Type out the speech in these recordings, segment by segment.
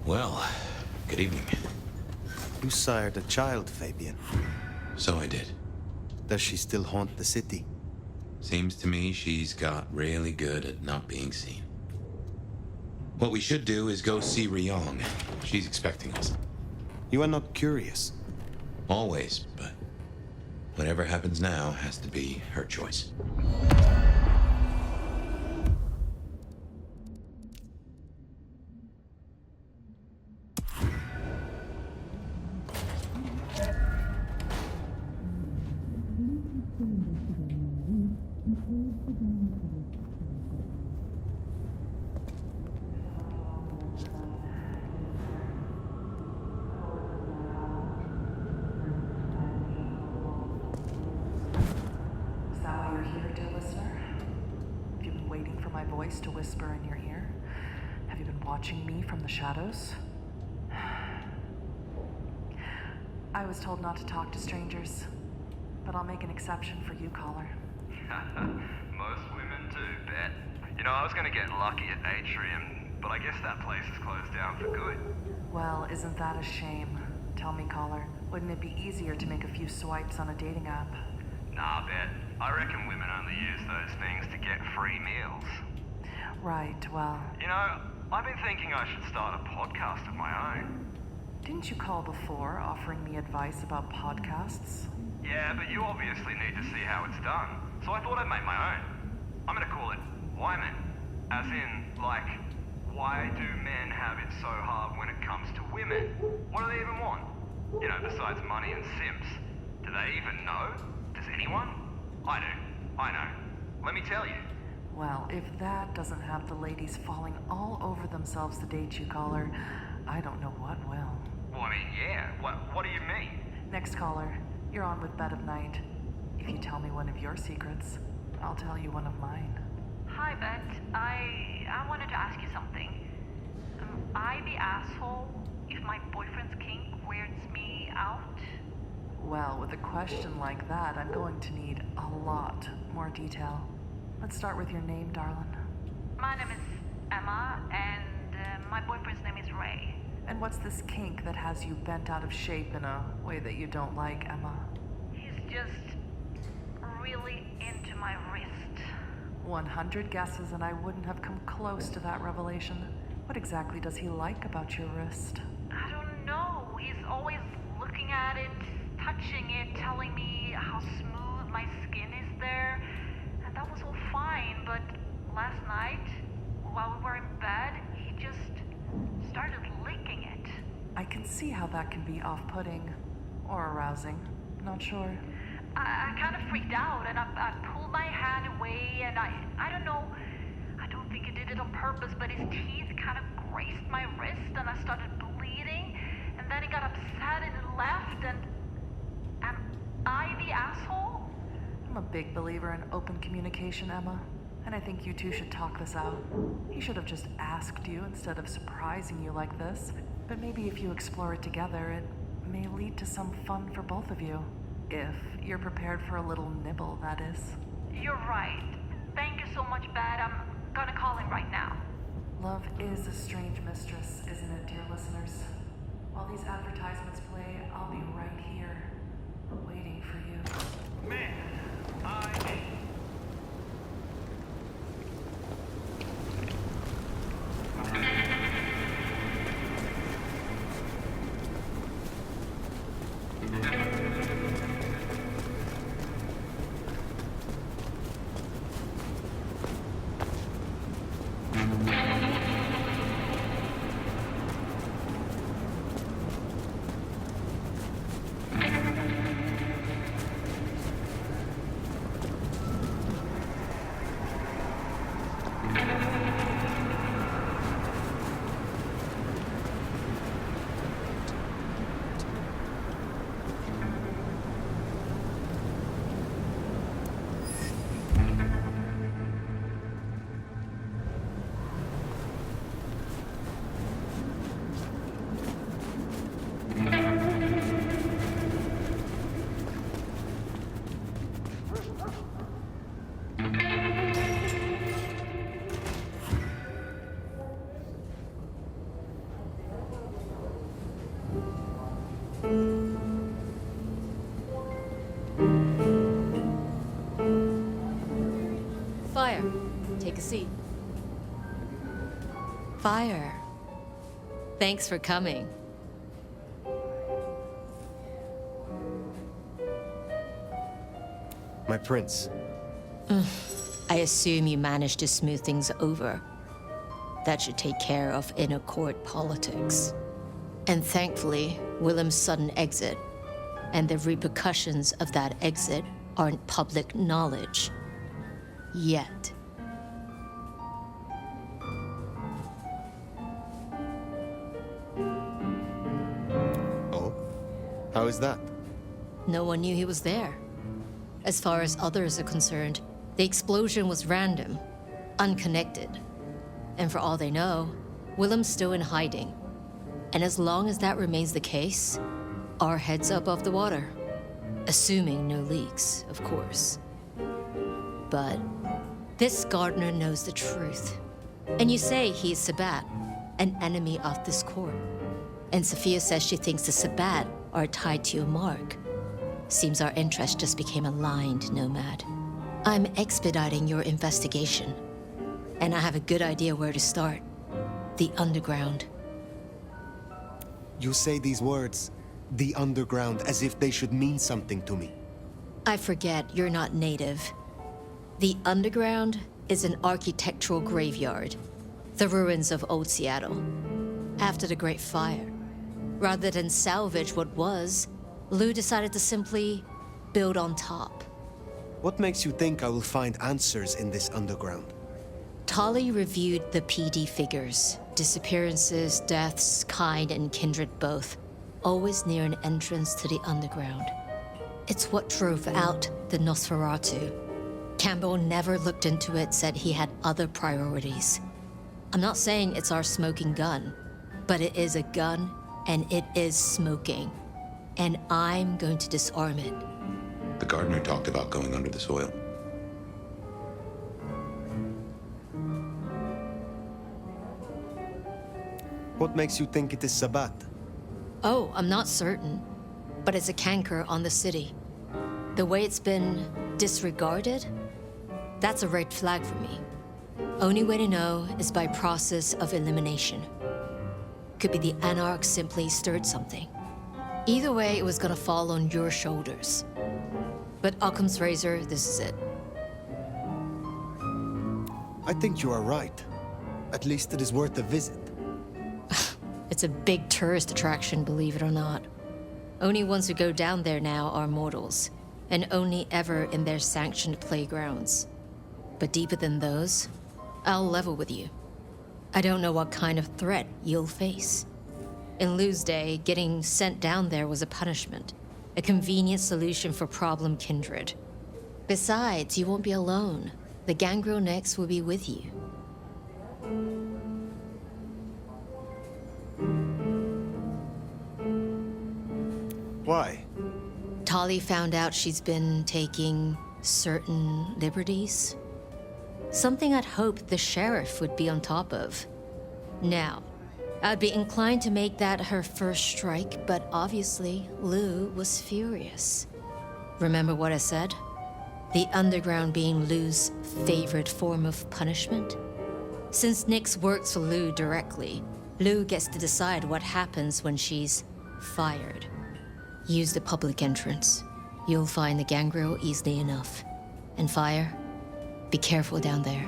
Well, good evening. You sired a child, Fabian. So I did. Does she still haunt the city? Seems to me she's got really good at not being seen. What we should do is go see Ryong. She's expecting us. You are not curious. Always, but whatever happens now has to be her choice. To whisper in your ear? Have you been watching me from the shadows? I was told not to talk to strangers, but I'll make an exception for you, caller. Most women do, bet. You know, I was gonna get lucky at Atrium, but I guess that place is closed down for good. Well, isn't that a shame? Tell me, caller, wouldn't it be easier to make a few swipes on a dating app? Nah, bet. I reckon women only use those things to get free meals. Right, well... You know, I've been thinking I should start a podcast of my own. Didn't you call before, offering me advice about podcasts? Yeah, but you obviously need to see how it's done. So I thought I'd make my own. I'm gonna call it Why Men. As in, like, why do men have it so hard when it comes to women? What do they even want? You know, besides money and simps. Do they even know? Does anyone? I do. I know. Let me tell you. Well, if that doesn't have the ladies falling all over themselves to date you, caller, I don't know what will. Well, I mean, yeah. What do you mean? Next caller, you're on with Bed of Night. If you tell me one of your secrets, I'll tell you one of mine. Hi, Bet. I wanted to ask you something. Am I the asshole if my boyfriend's kink weirds me out? Well, with a question like that, I'm going to need a lot more detail. Let's start with your name, darling. My name is Emma, and my boyfriend's name is Ray. And what's this kink that has you bent out of shape in a way that you don't like, Emma? He's just really into my wrist. 100 guesses and I wouldn't have come close to that revelation. What exactly does he like about your wrist? I don't know. He's always looking at it, touching it, telling me how smooth my skin is there. And that was all fine, but last night, while we were in bed, he just started licking it. I can see how that can be off-putting. Or arousing. Not sure. I kind of freaked out, and I pulled my hand away, and I don't know, I don't think he did it on purpose, but his teeth kind of grazed my wrist, and I started bleeding, and then he got upset and he left, and am I the asshole? I'm a big believer in open communication, Emma, and I think you two should talk this out. He should have just asked you instead of surprising you like this, but maybe if you explore it together, it may lead to some fun for both of you. If you're prepared for a little nibble, that is. You're right. Thank you so much, Bet. I'm gonna call him right now. Love is a strange mistress, isn't it, dear listeners? While these advertisements play, I'll be right here, waiting for you. Man, Take a seat. Fire. Thanks for coming. My prince. I assume you managed to smooth things over. That should take care of inner court politics. And thankfully, Willem's sudden exit and the repercussions of that exit aren't public knowledge. Yet. Oh? How is that? No one knew he was there. As far as others are concerned, the explosion was random, unconnected. And for all they know, Willem's still in hiding. And as long as that remains the case, our heads are above the water. Assuming no leaks, of course. But this gardener knows the truth. And you say he is Sabbat, an enemy of this court. And Sophia says she thinks the Sabbat are tied to your mark. Seems our interests just became aligned, Nomad. I'm expediting your investigation. And I have a good idea where to start. The underground. You say these words, the underground, as if they should mean something to me. I forget you're not native. The underground is an architectural graveyard. The ruins of old Seattle. After the Great Fire. Rather than salvage what was, Lou decided to simply build on top. What makes you think I will find answers in this underground? Tali reviewed the PD figures. Disappearances, deaths, kind and kindred both. Always near an entrance to the underground. It's what drove out the Nosferatu. Campbell never looked into it, said he had other priorities. I'm not saying it's our smoking gun, but it is a gun and it is smoking. And I'm going to disarm it. The gardener talked about going under the soil. What makes you think it is Sabbat? Oh, I'm not certain. But it's a canker on the city. The way it's been disregarded, that's a red flag for me. Only way to know is by process of elimination. Could be the Anarchs simply stirred something. Either way, it was gonna fall on your shoulders. But Occam's razor, this is it. I think you are right. At least it is worth a visit. It's a big tourist attraction, believe it or not. Only ones who go down there now are mortals, and only ever in their sanctioned playgrounds. But deeper than those, I'll level with you. I don't know what kind of threat you'll face. In Lou's day, getting sent down there was a punishment, a convenient solution for problem kindred. Besides, you won't be alone. The Gangrel next will be with you. Why? Tali found out she's been taking certain liberties. Something I'd hoped the sheriff would be on top of. Now, I'd be inclined to make that her first strike, but obviously, Lou was furious. Remember what I said? The underground being Lou's favorite form of punishment? Since Nyx works for Lou directly, Lou gets to decide what happens when she's fired. Use the public entrance. You'll find the Gangrel easily enough. And Fire, be careful down there.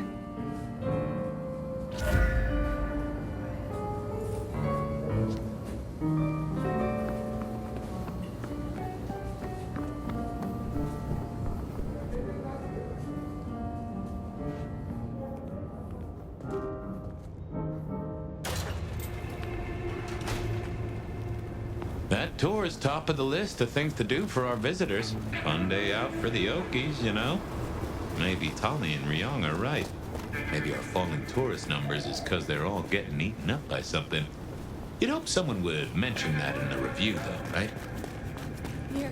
That tour is top of the list of things to do for our visitors. Fun day out for the Okies, you know? Maybe Tali and Ryong are right. Maybe our falling tourist numbers is because they're all getting eaten up by something. You'd hope someone would mention that in the review, though, right? Here.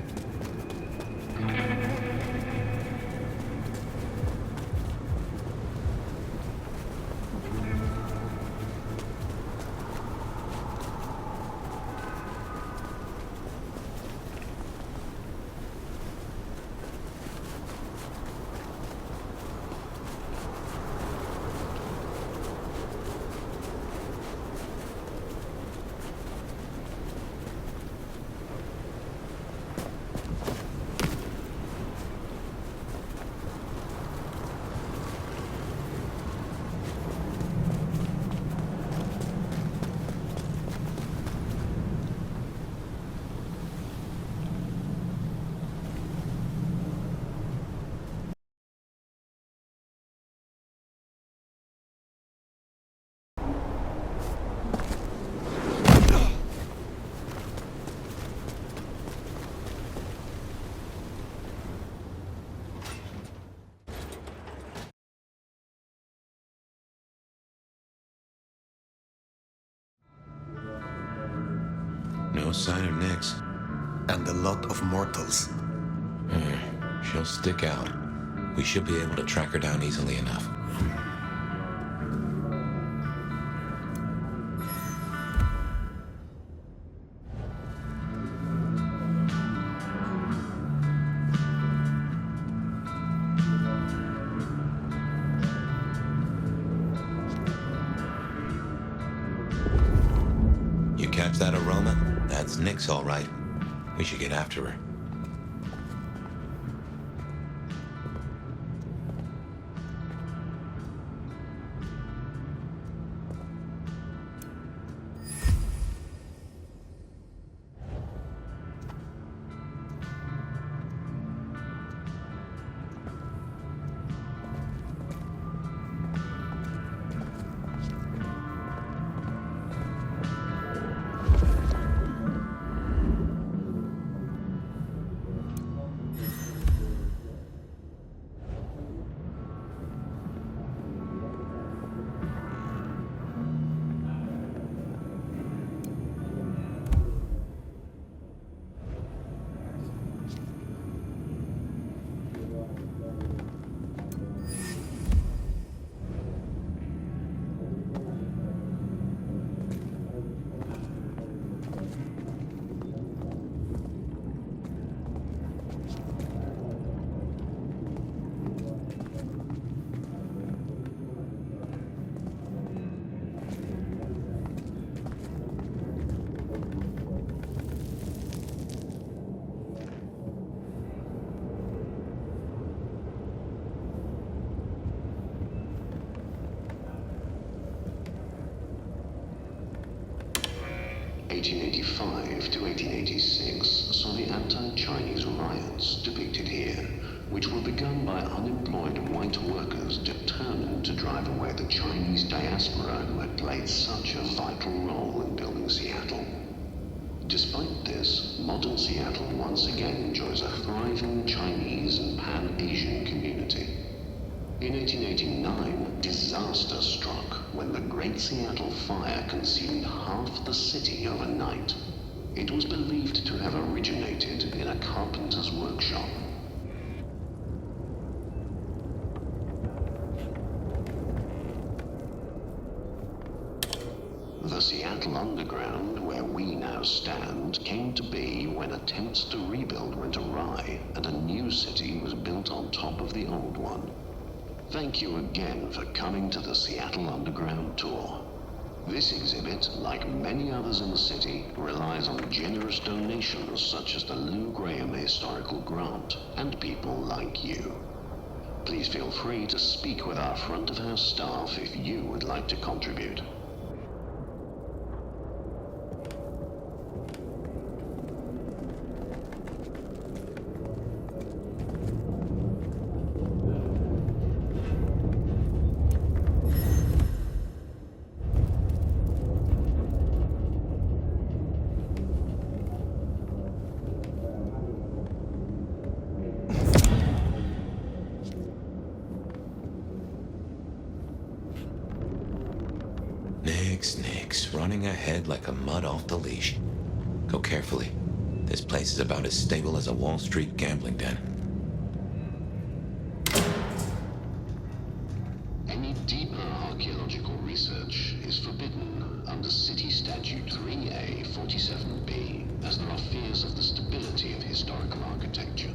sign of Nyx. And a lot of mortals. She'll stick out. We should be able to track her down easily enough. You catch that aroma? That's Nyx, all right. We should get after her. (1885 to 1886) saw the anti-Chinese riots depicted here, which were begun by unemployed white workers determined to drive away the Chinese diaspora who had played such a vital role in building Seattle. Despite this, modern Seattle once again enjoys a thriving Chinese and Pan-Asian community. In 1889, disaster struck when the Great Seattle Fire consumed half the city overnight. It was believed to have originated in a carpenter's workshop. The Seattle Underground, where we now stand, came to be when attempts to rebuild went awry and a new city was built on top of the old one. Thank you again for coming to the Seattle Underground Tour. This exhibit, like many others in the city, relies on generous donations such as the Lou Graham Historical Grant and people like you. Please feel free to speak with our front of house staff if you would like to contribute. Nyx, running ahead like a mud off the leash. Go carefully. This place is about as stable as a Wall Street gambling den. Any deeper archaeological research is forbidden under City Statute 3A 47B, as there are fears of the stability of historical architecture.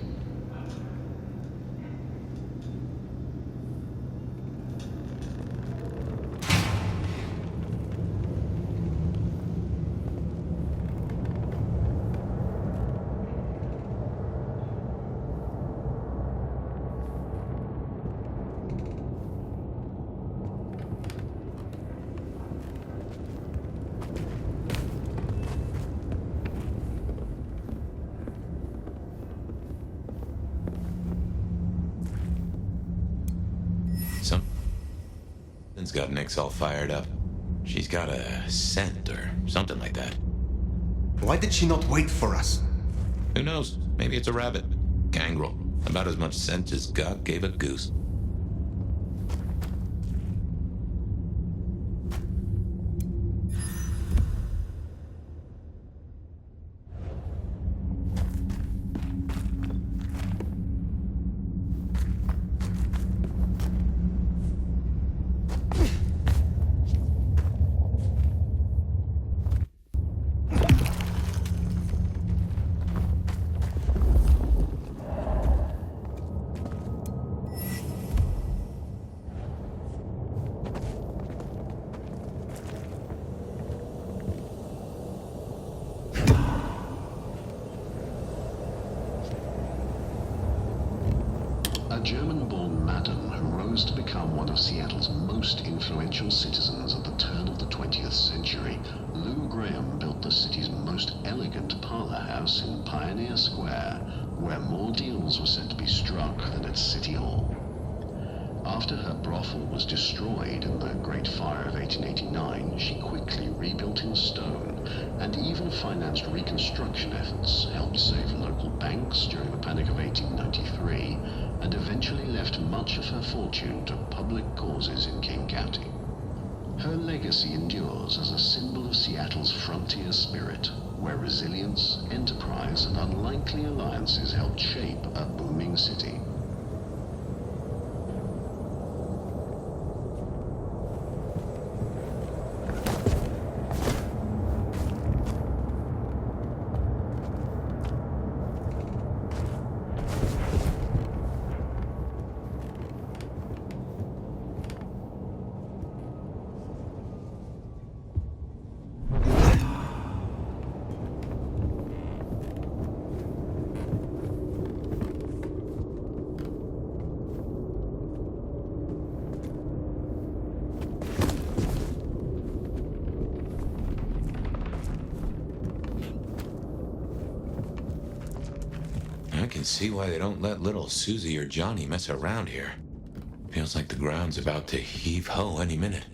Something's got Nyx all fired up. She's got a scent or something like that. Why did she not wait for us? Who knows? Maybe it's a rabbit. Gangrel. About as much scent as God gave a goose. A German-born madam who rose to become one of Seattle's most influential citizens at the turn of the 20th century, Lou Graham built the city's most elegant parlor house in Pioneer Square, where more deals were said to be struck than at City Hall. After her brothel was destroyed in the Great Fire of 1889, she quickly rebuilt in stone and even financed reconstruction efforts, helped save local banks during the Panic of 1893, and eventually left much of her fortune to public causes in King County. Her legacy endures as a symbol of Seattle's frontier spirit, where resilience, enterprise, and unlikely alliances helped shape a booming city. I can see why they don't let little Susie or Johnny mess around here. Feels like the ground's about to heave-ho any minute.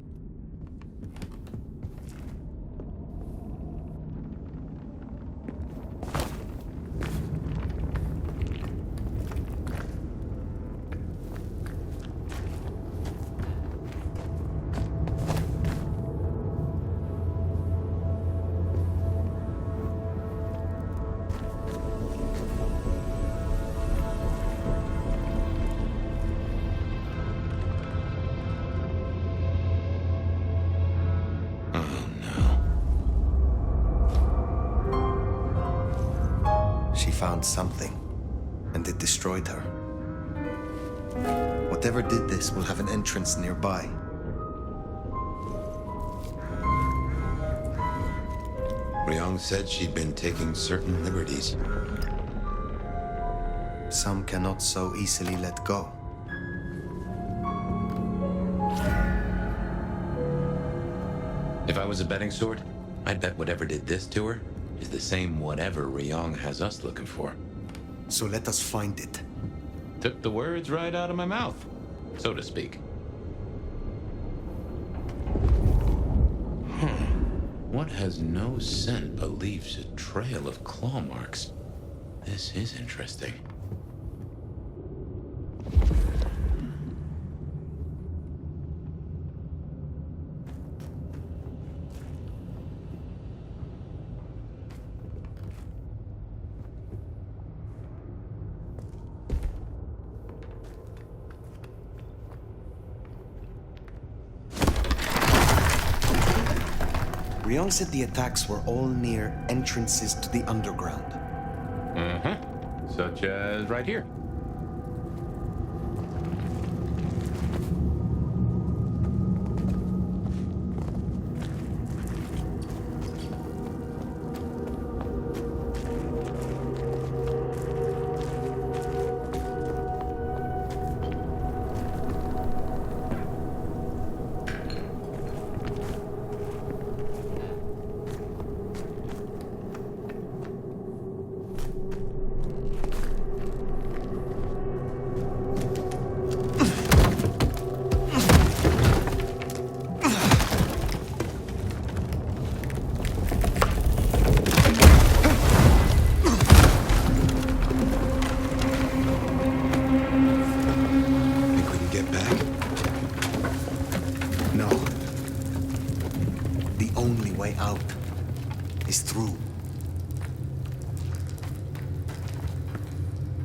She found something, and it destroyed her. Whatever did this will have an entrance nearby. Ryong said she'd been taking certain liberties. Some cannot so easily let go. If I was a betting sort, I'd bet whatever did this to her is the same whatever Ryong has us looking for. So let us find it. Took the words right out of my mouth, so to speak. What has no scent but leaves a trail of claw marks? This is interesting. Ryong said the attacks were all near entrances to the underground. Such as right here.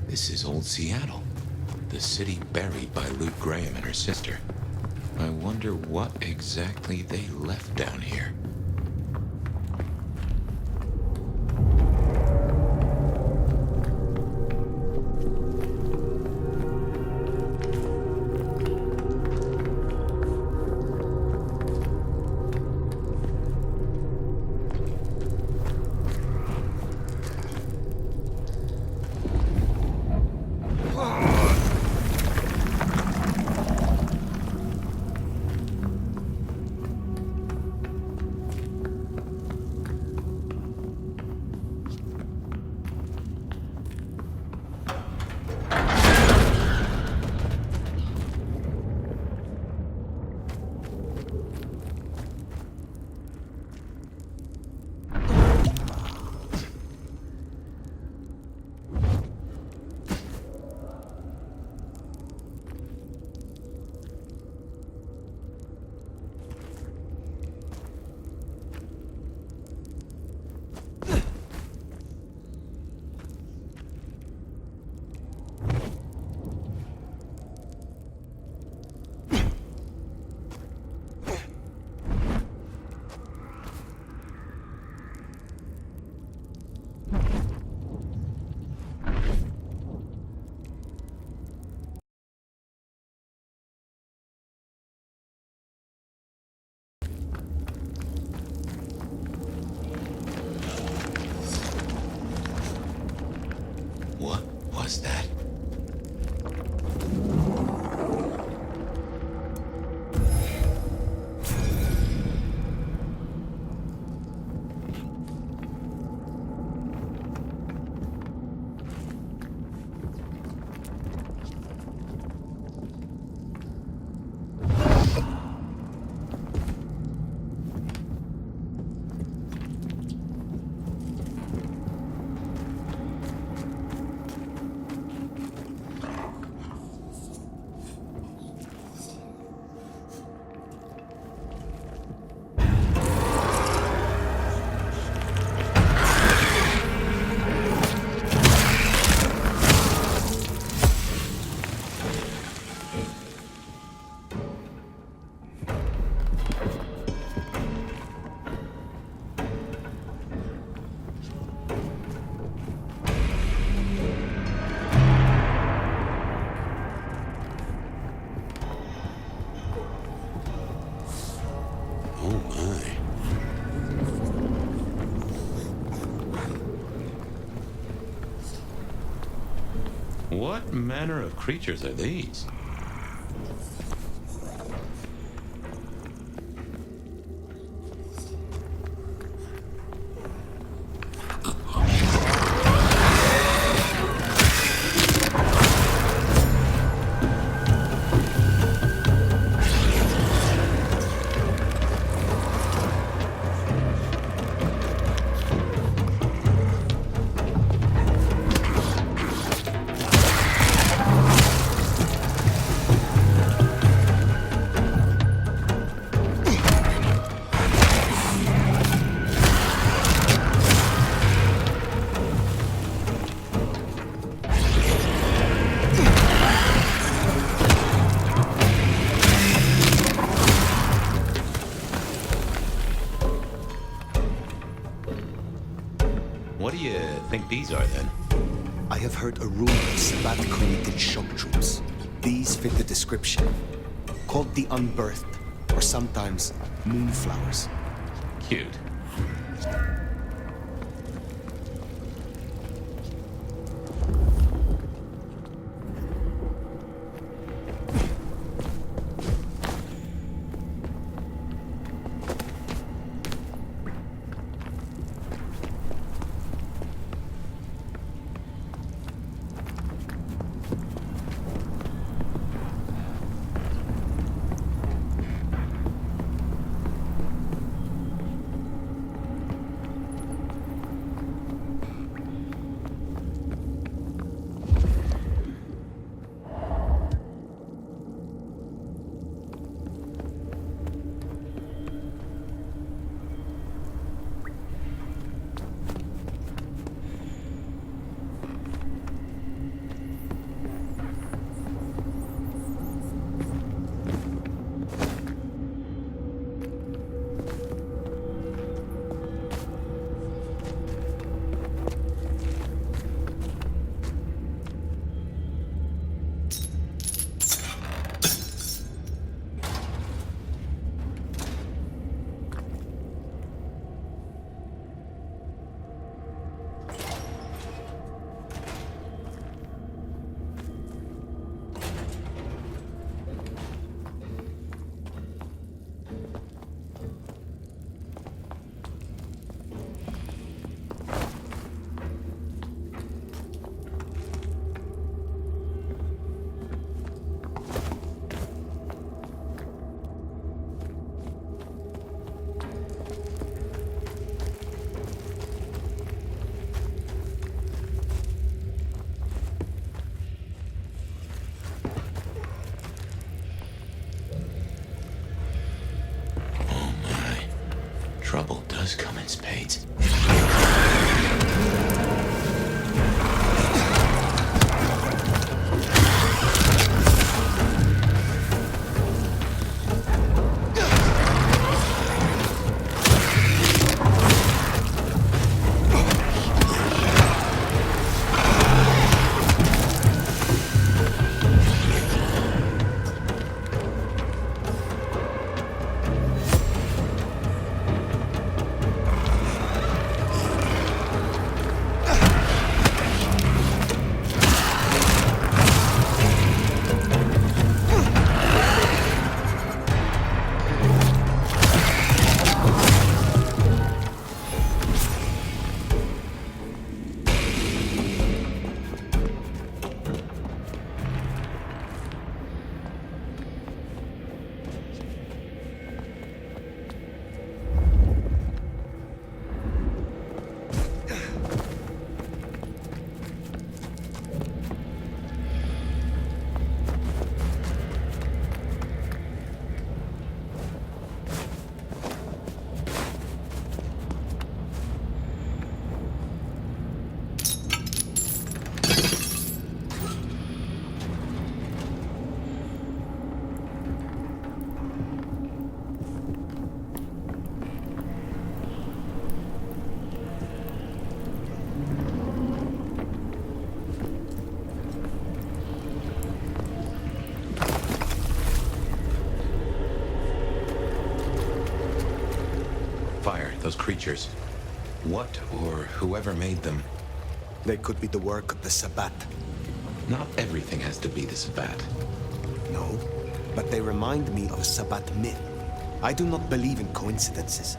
This is old Seattle, the city buried by Luke Graham and her sister. I wonder what exactly they left down here. What manner of creatures are these? What do you think these are, then? I have heard a rumor Sabbath-created shock troops. These fit the description. Called the Unbirthed, or sometimes Moonflowers. Cute. Trouble does come in spades. Those creatures. What or whoever made them? They could be the work of the Sabbat. Not everything has to be the Sabbat. No, but they remind me of a Sabbat myth. I do not believe in coincidences.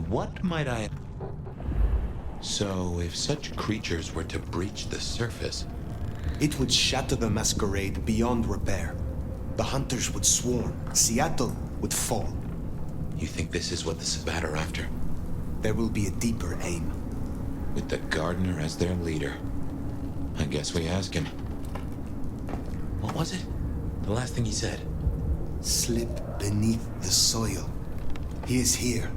What might I... So, if such creatures were to breach the surface... It would shatter the masquerade beyond repair. The hunters would swarm. Seattle would fall. You think this is what the Sabbat are after? There will be a deeper aim. With the gardener as their leader. I guess we ask him. What was it? The last thing he said? Slip beneath the soil. He is here.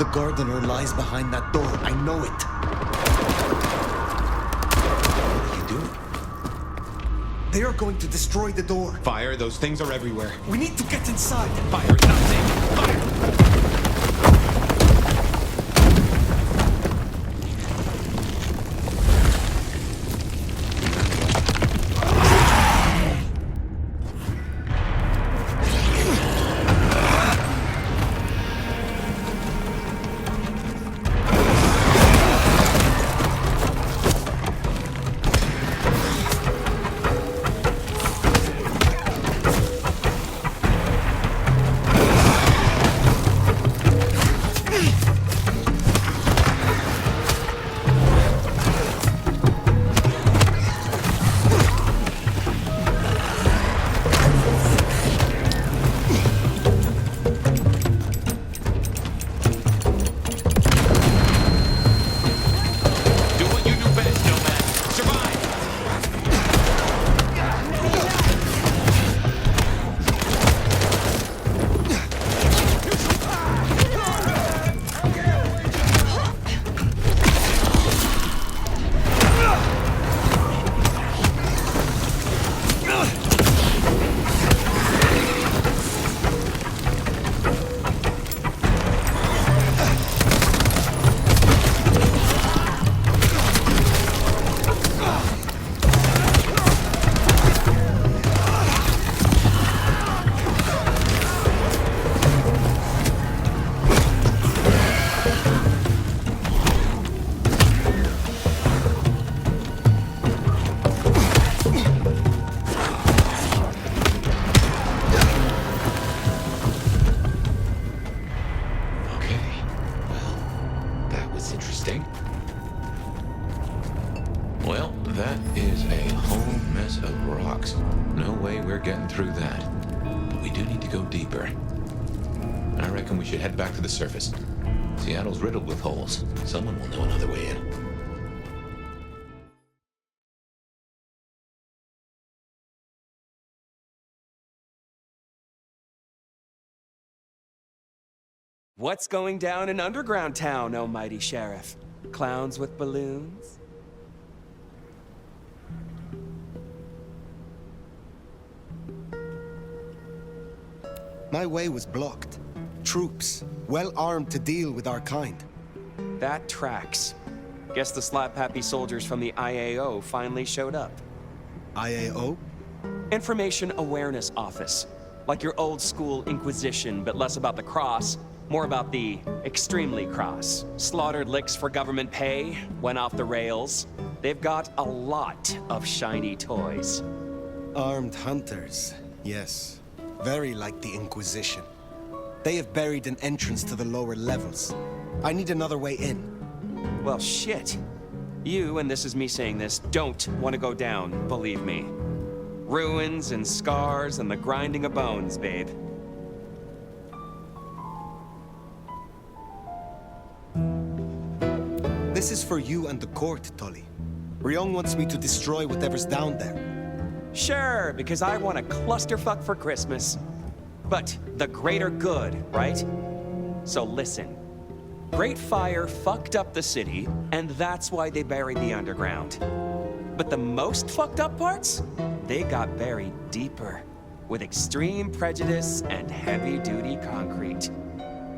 The gardener lies behind that door. I know it. What are you doing? They are going to destroy the door. Fire, those things are everywhere. We need to get inside. Fire, it's not safe. Fire! We should head back to the surface. Seattle's riddled with holes. Someone will know another way in. What's going down in Underground Town, oh mighty sheriff? Clowns with balloons? My way was blocked. Troops, well armed to deal with our kind. That tracks. Guess the slap-happy soldiers from the IAO finally showed up. IAO? Information Awareness Office. Like your old school Inquisition, but less about the cross, more about the extremely cross. Slaughtered licks for government pay, went off the rails. They've got a lot of shiny toys. Armed hunters, yes. Very like the Inquisition. They have buried an entrance to the lower levels. I need another way in. Well, shit. You, and this is me saying this, don't want to go down, believe me. Ruins and scars and the grinding of bones, babe. This is for you and the court, Tully. Ryong wants me to destroy whatever's down there. Sure, because I want a clusterfuck for Christmas. But the greater good, right? So listen. Great Fire fucked up the city, and that's why they buried the underground. But the most fucked up parts? They got buried deeper, with extreme prejudice and heavy-duty concrete.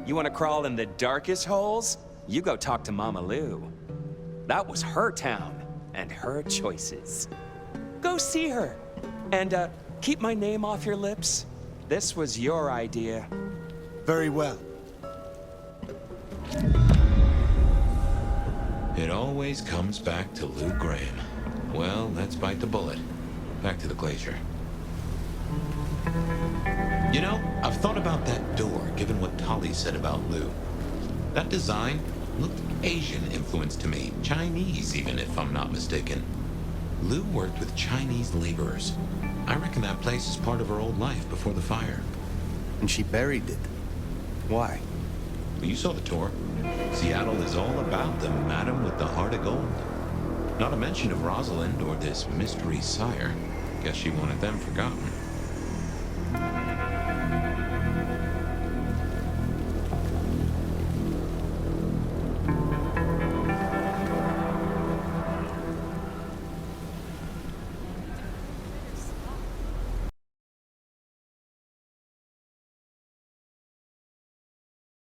You want to crawl in the darkest holes? You go talk to Mama Lou. That was her town, and her choices. Go see her, and keep my name off your lips. This was your idea. Very well. It always comes back to Lou Graham. Well, let's bite the bullet. Back to the glacier. You know, I've thought about that door, given what Tolly said about Lou. That design looked Asian influenced to me. Chinese, even, if I'm not mistaken. Lou worked with Chinese laborers. I reckon that place is part of her old life before the fire. And she buried it. Why? Well, you saw the tour. Seattle is all about the madam with the heart of gold. Not a mention of Rosalind or this mystery sire. Guess she wanted them forgotten.